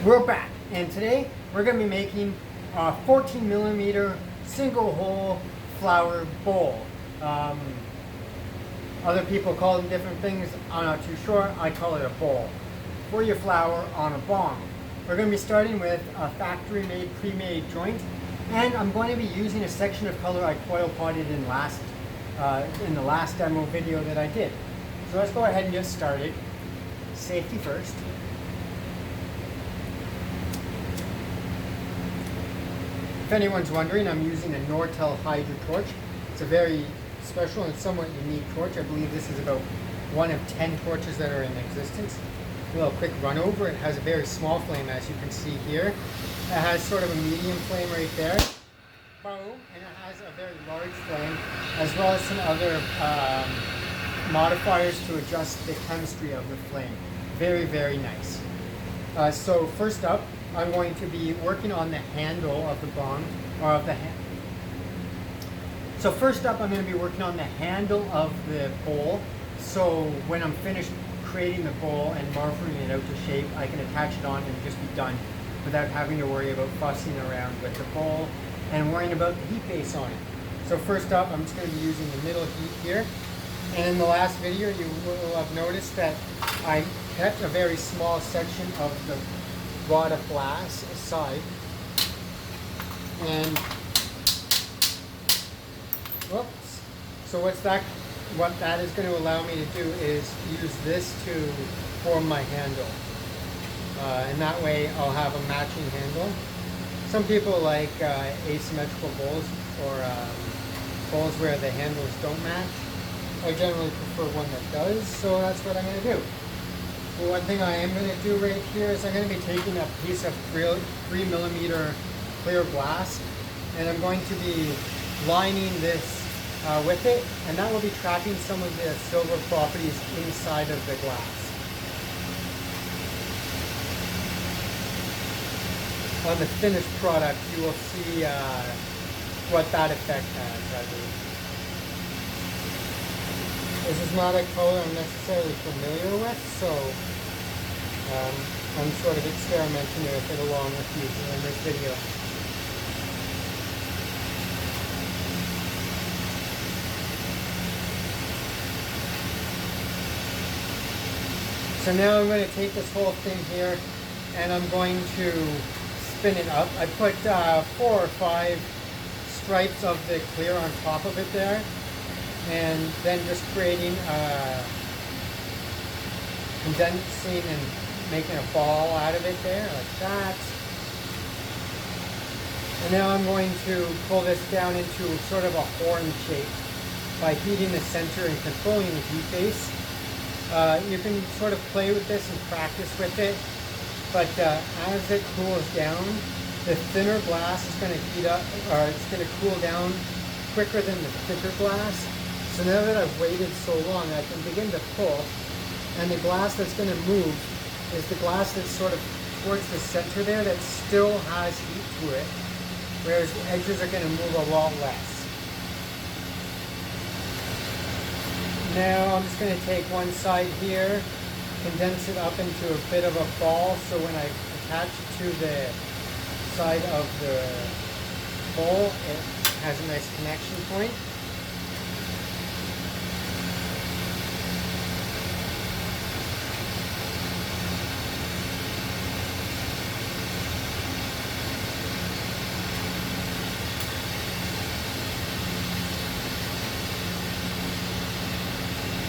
We're back, and today we're going to be making a 14 millimeter single hole flower bowl. Other people call them different things. I'm not too sure. I call it a bowl for your flower on a bong. We're going to be starting with a factory-made, pre-made joint, and I'm going to be using a section of color I coil potted in the last demo video that I did. So let's go ahead and get started. Safety first. If anyone's wondering, I'm using a Nortel Hydra torch. It's a very special and somewhat unique torch. I believe this is about one of 10 torches that are in existence. A little quick run over. It has a very small flame, as you can see here. It has sort of a medium flame right there. Boom. And it has a very large flame, as well as some other modifiers to adjust the chemistry of the flame. Very, very nice. So first up, I'm going to be working on the handle of the bong, or of the hand. So first up, I'm going to be working on the handle of the bowl. So when I'm finished creating the bowl and morphing it out to shape, I can attach it on and just be done without having to worry about fussing around with the bowl and worrying about the heat base on it. So first up, I'm just going to be using the middle heat here. And in the last video, you will have noticed that I kept a very small section of the rod of glass aside, and whoops. So what that is going to allow me to do is use this to form my handle, and that way I'll have a matching handle. Some people like asymmetrical bowls, or bowls where the handles don't match. I generally prefer one that does, so that's what I'm going to do. Well, one thing I am going to do right here is I'm going to be taking a piece of 3 millimeter clear glass, and I'm going to be lining this with it, and that will be trapping some of the silver properties inside of the glass. On the finished product, you will see what that effect has, I believe. This is not a color I'm necessarily familiar with, so I'm sort of experimenting with it along with you in this video. So now I'm going to take this whole thing here and I'm going to spin it up. I put 4 or 5 stripes of the clear on top of it there, and then just creating, condensing and making a ball out of it there, like that. And now I'm going to pull this down into sort of a horn shape by heating the center and controlling the heat base. You can sort of play with this and practice with it, but as it cools down, the thinner glass is going to heat up, or it's going to cool down quicker than the thicker glass. So now that I've waited so long, I can begin to pull, and the glass that's going to move is the glass that's sort of towards the center there that still has heat to it, whereas the edges are going to move a lot less. Now I'm just going to take one side here, condense it up into a bit of a ball, so when I attach it to the side of the bowl, it has a nice connection point.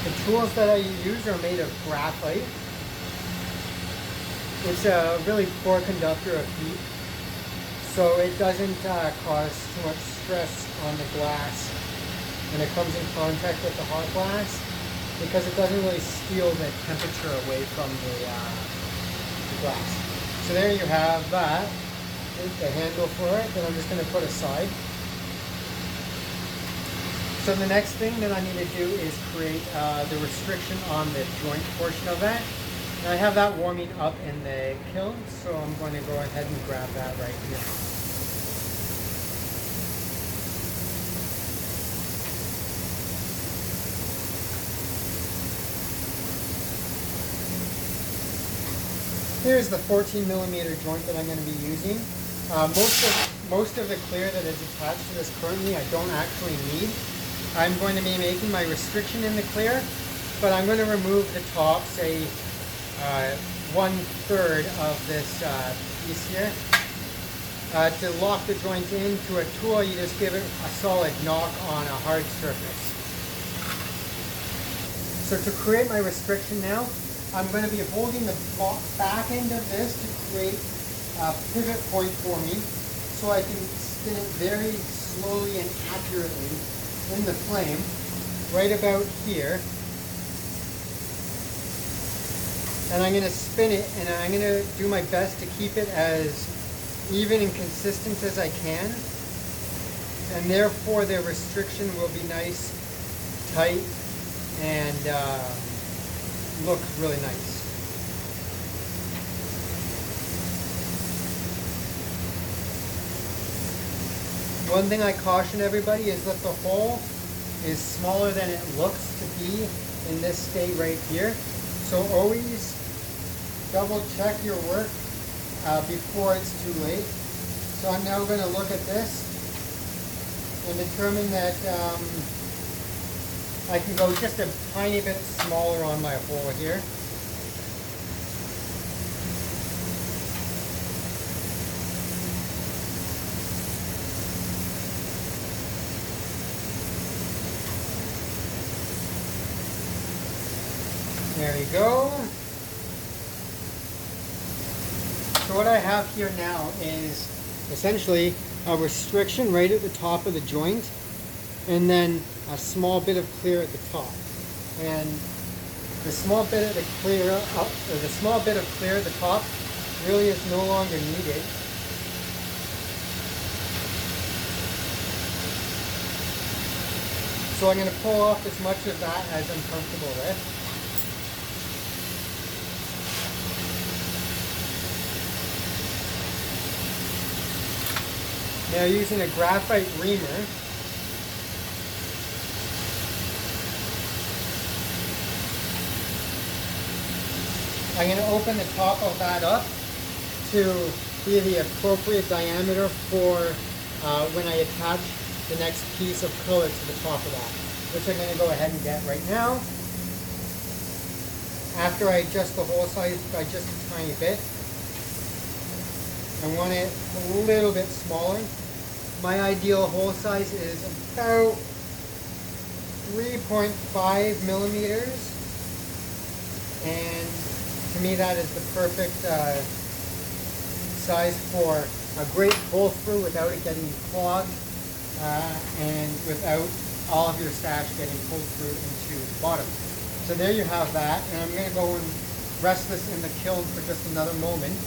The tools that I use are made of graphite. It's a really poor conductor of heat, so it doesn't cause too much stress on the glass when it comes in contact with the hot glass, because it doesn't really steal the temperature away from the glass. So there you have that. Here's the handle for it that I'm just going to put aside. So the next thing that I need to do is create the restriction on the joint portion of that. And I have that warming up in the kiln, so I'm going to go ahead and grab that right now. Here's the 14 millimeter joint that I'm going to be using. Most of the clear that is attached to this currently I don't actually need. I'm going to be making my restriction in the clear, but I'm going to remove the top, say 1/3 of this piece here. To lock the joint into a tool, you just give it a solid knock on a hard surface. So to create my restriction now, I'm going to be holding the back end of this to create a pivot point for me, so I can spin it very slowly and accurately in the flame, right about here. And I'm going to spin it, and I'm going to do my best to keep it as even and consistent as I can, and therefore the restriction will be nice, tight, and look really nice. One thing I caution everybody is that the hole is smaller than it looks to be in this state right here. So always double check your work before it's too late. So I'm now going to look at this and determine that I can go just a tiny bit smaller on my hole here. There you go. So what I have here now is essentially a restriction right at the top of the joint, and then a small bit of clear at the top. And the small bit of the clear at the top really is no longer needed. So I'm going to pull off as much of that as I'm comfortable with. Now using a graphite reamer, I'm going to open the top of that up to be the appropriate diameter for when I attach the next piece of color to the top of that, which I'm going to go ahead and get right now. After I adjust the hole size by just a tiny bit, I want it a little bit smaller. My ideal hole size is about 3.5 millimeters, and to me that is the perfect size for a great pull through without it getting clogged and without all of your stash getting pulled through into the bottom. So there you have that, and I'm going to go and rest this in the kiln for just another moment.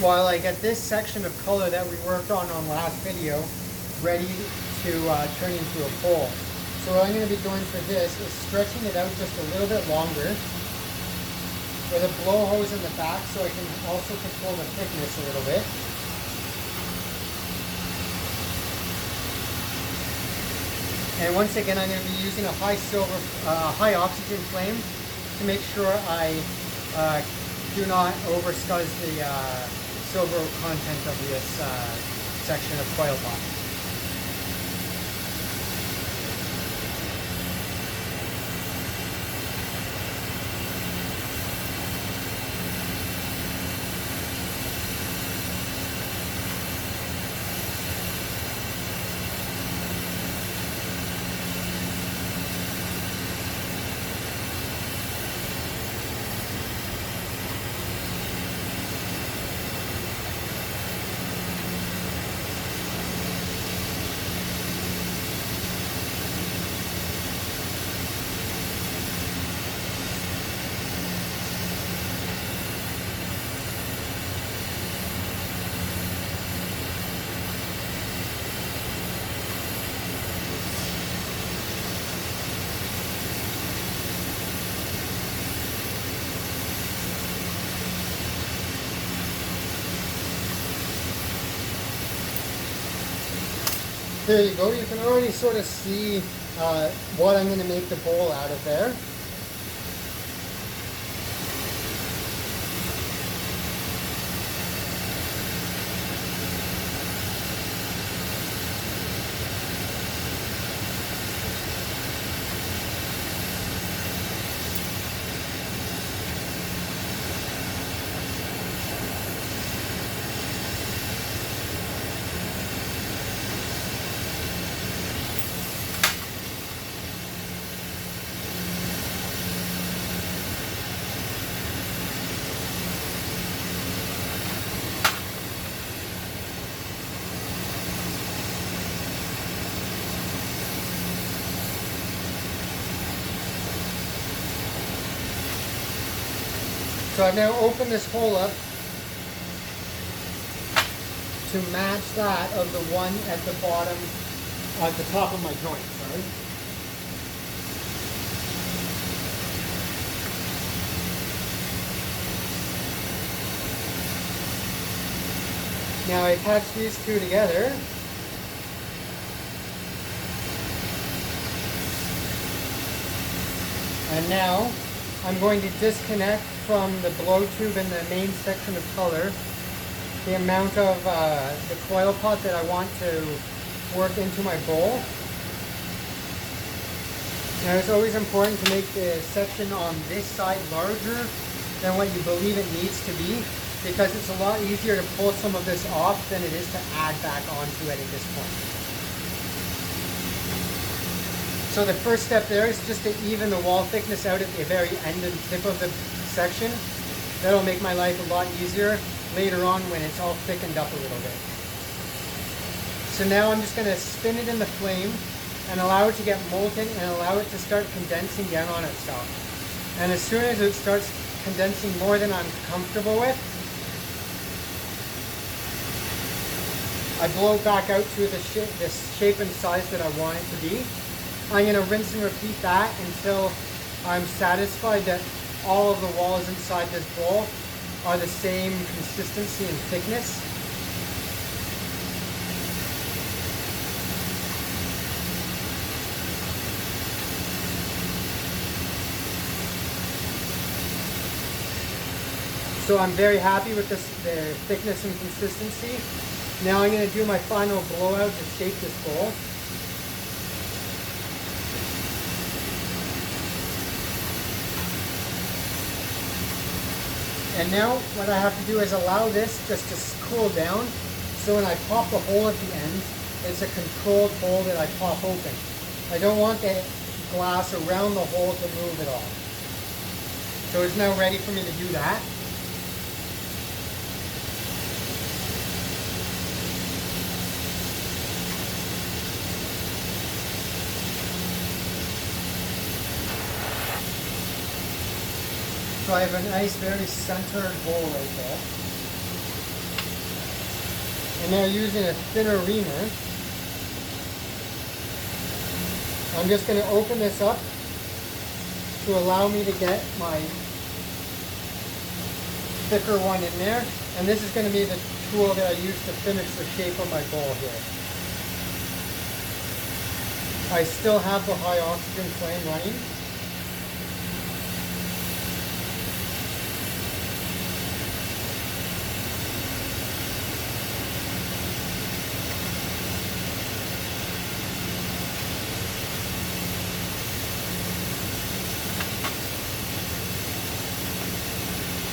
While I get this section of color that we worked on last video ready to turn into a pole. So what I'm going to be doing for this is stretching it out just a little bit longer with a blow hose in the back, so I can also control the thickness a little bit. And once again, I'm going to be using a high oxygen flame to make sure I do not overscuzz the silver content of this section of coil box. There you go. You can already sort of see what I'm going to make the bowl out of there. So I've now opened this hole up to match that of the one at the bottom, at the top of my joint, sorry. Now I attach these two together. And now I'm going to disconnect from the blow tube in the main section of color the amount of the coil pot that I want to work into my bowl. Now it's always important to make the section on this side larger than what you believe it needs to be, because it's a lot easier to pull some of this off than it is to add back onto it at this point. So the first step there is just to even the wall thickness out at the very end and tip of the section. That'll make my life a lot easier later on when it's all thickened up a little bit. So now I'm just going to spin it in the flame and allow it to get molten and allow it to start condensing down on itself. And as soon as it starts condensing more than I'm comfortable with, I blow it back out to the shape and size that I want it to be. I'm going to rinse and repeat that until I'm satisfied that all of the walls inside this bowl are the same consistency and thickness. So I'm very happy with this, the thickness and consistency. Now I'm going to do my final blowout to shape this bowl. And now what I have to do is allow this just to cool down, so when I pop the hole at the end, it's a controlled hole that I pop open. I don't want the glass around the hole to move at all. So it's now ready for me to do that. So I have a nice, very centered bowl right there. And now using a thinner reamer, I'm just going to open this up to allow me to get my thicker one in there. And this is going to be the tool that I use to finish the shape of my bowl here. I still have the high oxygen flame running.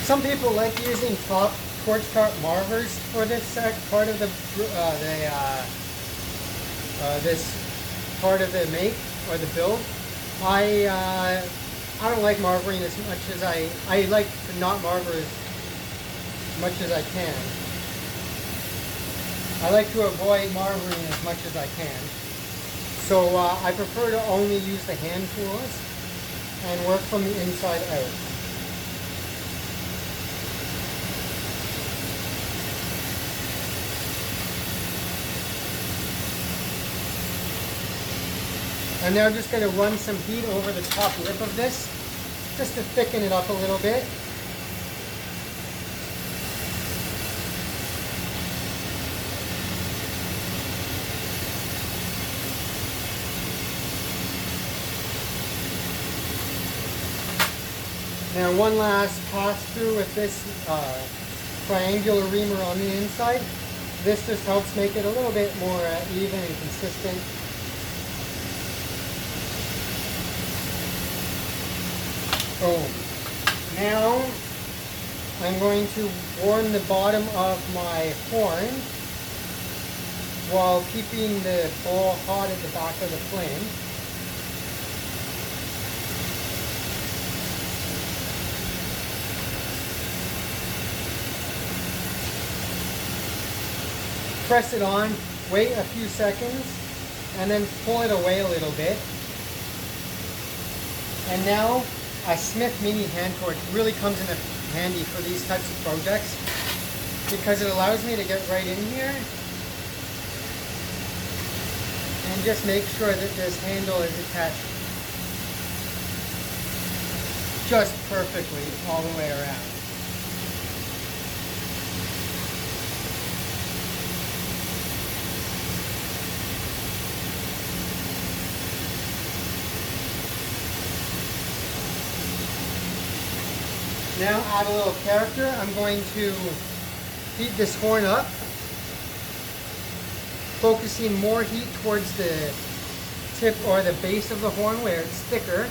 Some people like using top torch tart marvers for this part of the this part of the make or the build. I don't like marvering as much as I like to not marver as much as I can. I like to avoid marvering as much as I can. So I prefer to only use the hand tools and work from the inside out. I'm now just going to run some heat over the top lip of this, just to thicken it up a little bit. Now one last pass through with this triangular reamer on the inside. This just helps make it a little bit more even and consistent. Boom. Now I'm going to warm the bottom of my horn while keeping the bowl hot at the back of the flame. Press it on, wait a few seconds, and then pull it away a little bit. And now a Smith Mini hand torch really comes in handy for these types of projects because it allows me to get right in here and just make sure that this handle is attached just perfectly all the way around. Now add a little character. I'm going to heat this horn up, focusing more heat towards the tip or the base of the horn where it's thicker.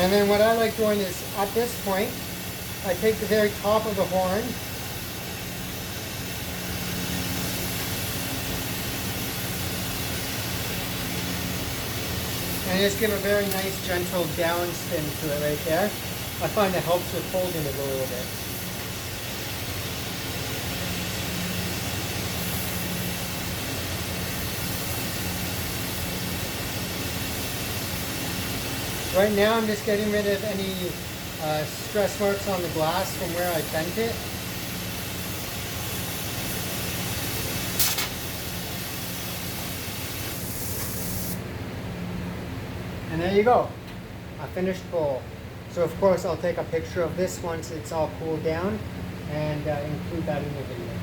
And then what I like doing is, at this point, I take the very top of the horn and just give a very nice gentle down spin to it right there. I find it helps with holding it a little bit. Right now I'm just getting rid of any stress marks on the glass from where I bent it. And there you go, a finished bowl. So of course I'll take a picture of this once it's all cooled down and include that in the video.